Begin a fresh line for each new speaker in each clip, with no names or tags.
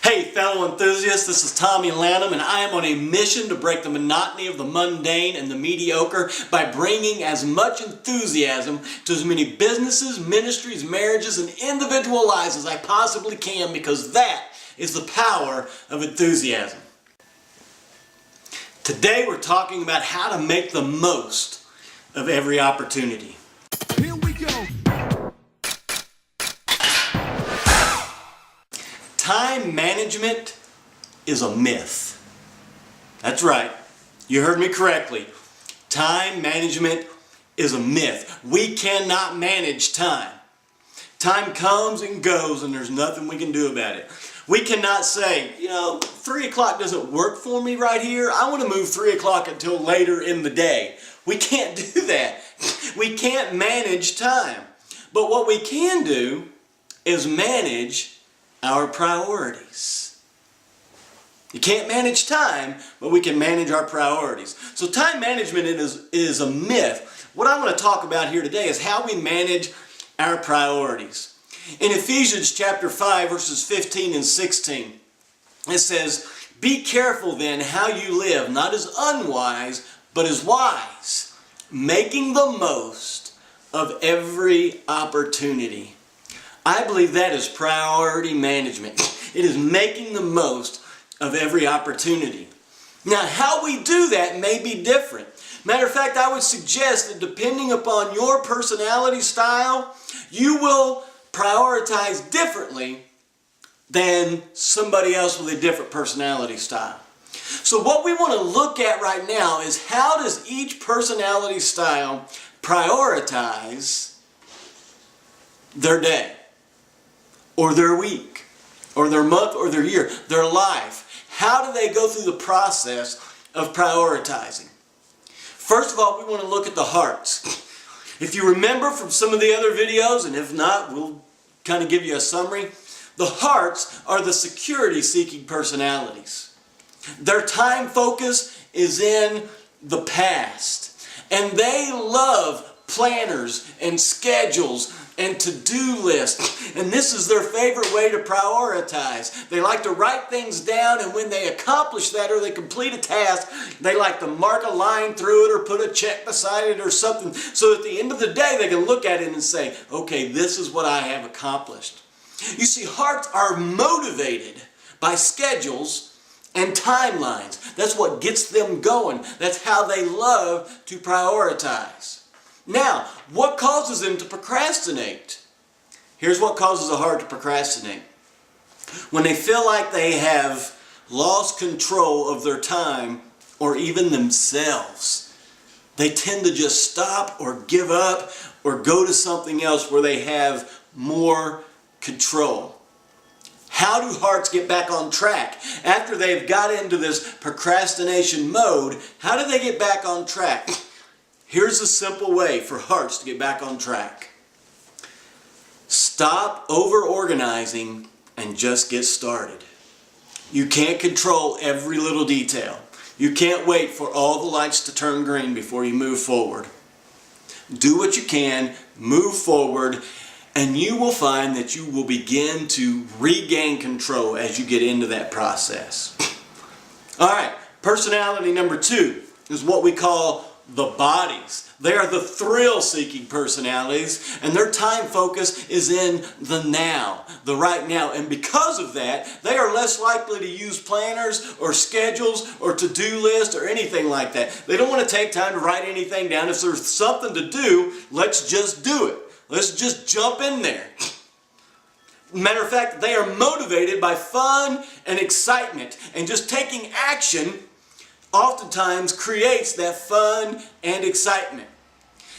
Hey fellow enthusiasts, this is TommyLanham and I am on a mission to break the monotony of the mundane and the mediocre by bringing as much enthusiasm to as many businesses, ministries, marriages, and individual lives as I possibly can, because that is the power of enthusiasm. Today we're talking about how to make the most of every opportunity.
Here we go.
Time management is a myth. That's right. You heard me correctly. Time management is a myth. We cannot manage time. Time comes and goes and there's nothing we can do about it. We cannot say, 3 o'clock doesn't work for me right here. I want to move 3 o'clock until later in the day. We can't do that. We can't manage time. But what we can do is manage our priorities. You can't manage time, but we can manage our priorities. So time management is a myth. What I want to talk about here today is how we manage our priorities. In Ephesians chapter 5 verses 15 and 16, it says, "Be careful then how you live, not as unwise, but as wise, making the most of every opportunity." I believe that is priority management. It is making the most of every opportunity. Now, how we do that may be different. Matter of fact, I would suggest that depending upon your personality style, you will prioritize differently than somebody else with a different personality style. So what we want to look at right now is, how does each personality style prioritize their day, or their week, or their month, or their year, their life? How do they go through the process of prioritizing? First of all, we want to look at the hearts. If you remember from some of the other videos, and if not, we'll kind of give you a summary. The hearts are the security-seeking personalities. Their time focus is in the past, and they love planners and schedules and to-do lists, and this is their favorite way to prioritize. They like to write things down, and when they accomplish that or they complete a task, they like to mark a line through it or put a check beside it or something, so at the end of the day they can look at it and say, okay, this is what I have accomplished. You see, hearts are motivated by schedules and timelines. That's what gets them going. That's how they love to prioritize. Now, what causes them to procrastinate? Here's what causes a heart to procrastinate. When they feel like they have lost control of their time or even themselves, they tend to just stop or give up or go to something else where they have more control. How do hearts get back on track? After they've got into this procrastination mode, how do they get back on track? Here's a simple way for hearts to get back on track. Stop over-organizing and just get started. You can't control every little detail. You can't wait for all the lights to turn green before you move forward. Do what you can, move forward, and you will find that you will begin to regain control as you get into that process. All right, personality number 2 is what we call the bodies. They are the thrill-seeking personalities, and their time focus is in the now, the right now. And because of that, they are less likely to use planners or schedules or to-do lists or anything like that. They don't want to take time to write anything down. If there's something to do, let's just do it. Let's just jump in there. Matter of fact, they are motivated by fun and excitement, and just taking action oftentimes creates that fun and excitement.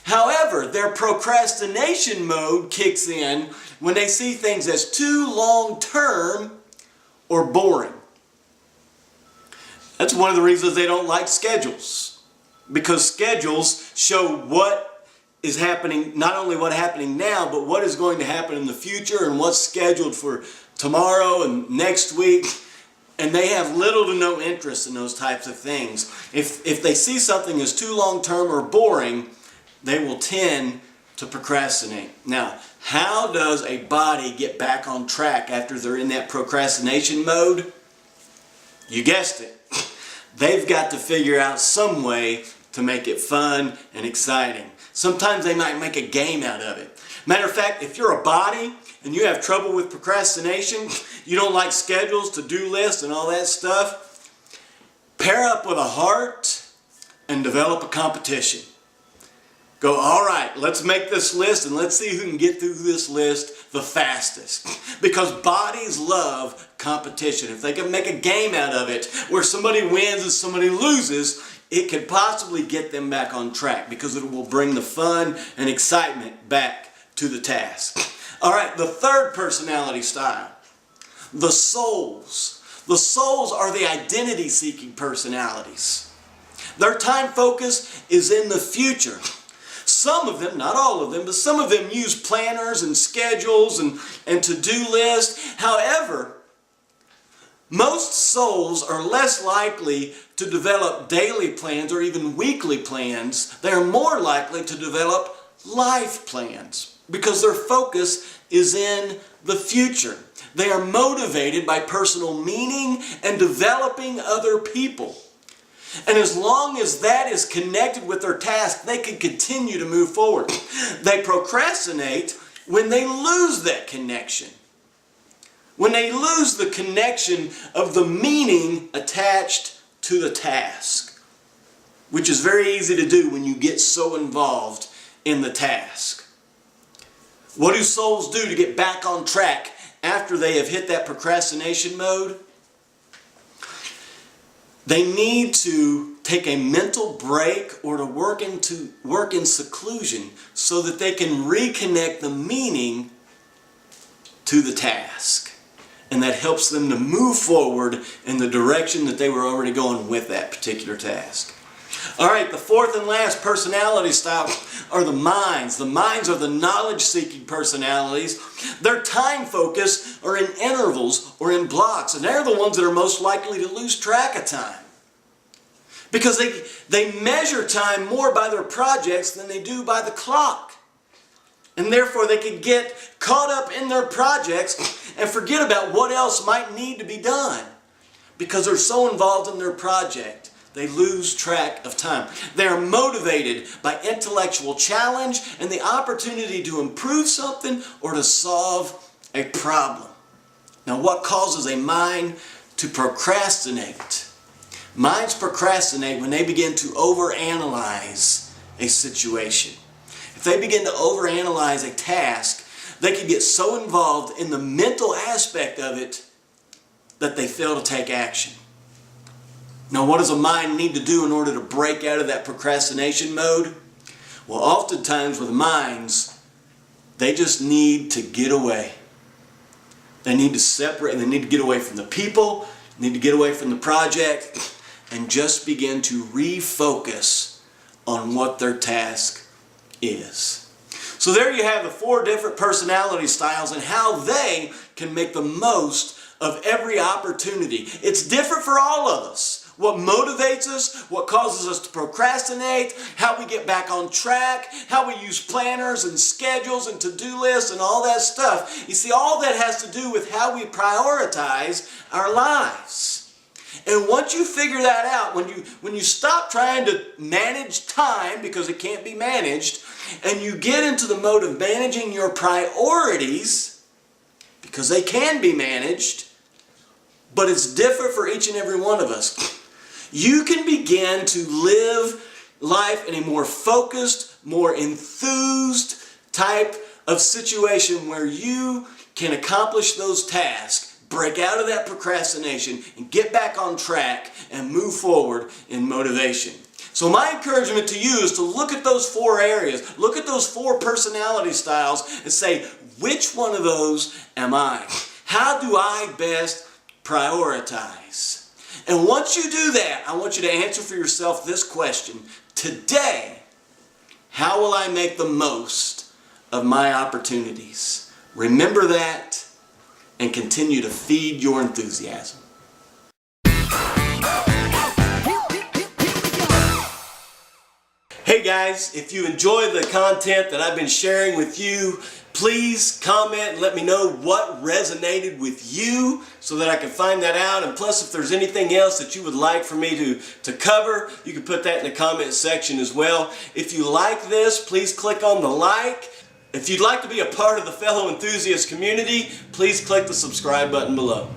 However, their procrastination mode kicks in when they see things as too long-term or boring. That's one of the reasons they don't like schedules, because schedules show what is happening, not only what's happening now, but what is going to happen in the future and what's scheduled for tomorrow and next week. And they have little to no interest in those types of things. If they see something as too long-term or boring, they will tend to procrastinate. Now, how does a body get back on track after they're in that procrastination mode? You guessed it. They've got to figure out some way to make it fun and exciting. Sometimes they might make a game out of it. Matter of fact, if you're a body and you have trouble with procrastination, you don't like schedules, to-do lists, and all that stuff, pair up with a heart and develop a competition. Go, all right, let's make this list and let's see who can get through this list the fastest. Because bodies love competition. If they can make a game out of it where somebody wins and somebody loses, it could possibly get them back on track because it will bring the fun and excitement back to the task. All right, the third personality style, the souls. The souls are the identity-seeking personalities. Their time focus is in the future. Some of them, not all of them, but some of them use planners and schedules and to-do lists. However, most souls are less likely to develop daily plans or even weekly plans. They're more likely to develop life plans because their focus is in the future. They are motivated by personal meaning and developing other people. And as long as that is connected with their task, they can continue to move forward. They procrastinate when they lose that connection. When they lose the connection of the meaning attached to the task, which is very easy to do when you get so involved in the task. What do souls do to get back on track after they have hit that procrastination mode? They need to take a mental break or to work in seclusion so that they can reconnect the meaning to the task. And that helps them to move forward in the direction that they were already going with that particular task. All right, the fourth and last personality style are the minds. The minds are the knowledge-seeking personalities. Their time focus are in intervals or in blocks, and they're the ones that are most likely to lose track of time. Because they measure time more by their projects than they do by the clock. And therefore they can get caught up in their projects and forget about what else might need to be done. Because they're so involved in their project, they lose track of time. They are motivated by intellectual challenge and the opportunity to improve something or to solve a problem. Now, what causes a mind to procrastinate? Minds procrastinate when they begin to overanalyze a situation. If they begin to overanalyze a task, they can get so involved in the mental aspect of it that they fail to take action. Now, what does a mind need to do in order to break out of that procrastination mode? Well, oftentimes with minds, they just need to get away. They need to separate, they need to get away from the people, they need to get away from the project, and just begin to refocus on what their task is. So there you have the 4 different personality styles and how they can make the most of every opportunity. It's different for all of us. What motivates us, what causes us to procrastinate, how we get back on track, how we use planners and schedules and to-do lists and all that stuff. You see, all that has to do with how we prioritize our lives. And once you figure that out, when you stop trying to manage time because it can't be managed, and you get into the mode of managing your priorities, because they can be managed, but it's different for each and every one of us, you can begin to live life in a more focused, more enthused type of situation where you can accomplish those tasks, break out of that procrastination, and get back on track and move forward in motivation. So my encouragement to you is to look at those 4 areas, look at those 4 personality styles and say, which one of those am I? How do I best prioritize? And once you do that, I want you to answer for yourself this question. Today, how will I make the most of my opportunities? Remember that and continue to feed your enthusiasm. Hey guys, if you enjoy the content that I've been sharing with you, please comment and let me know what resonated with you so that I can find that out. And plus, if there's anything else that you would like for me to cover, you can put that in the comment section as well. If you like this, please click on the like. If you'd like to be a part of the fellow enthusiast community, please click the subscribe button below.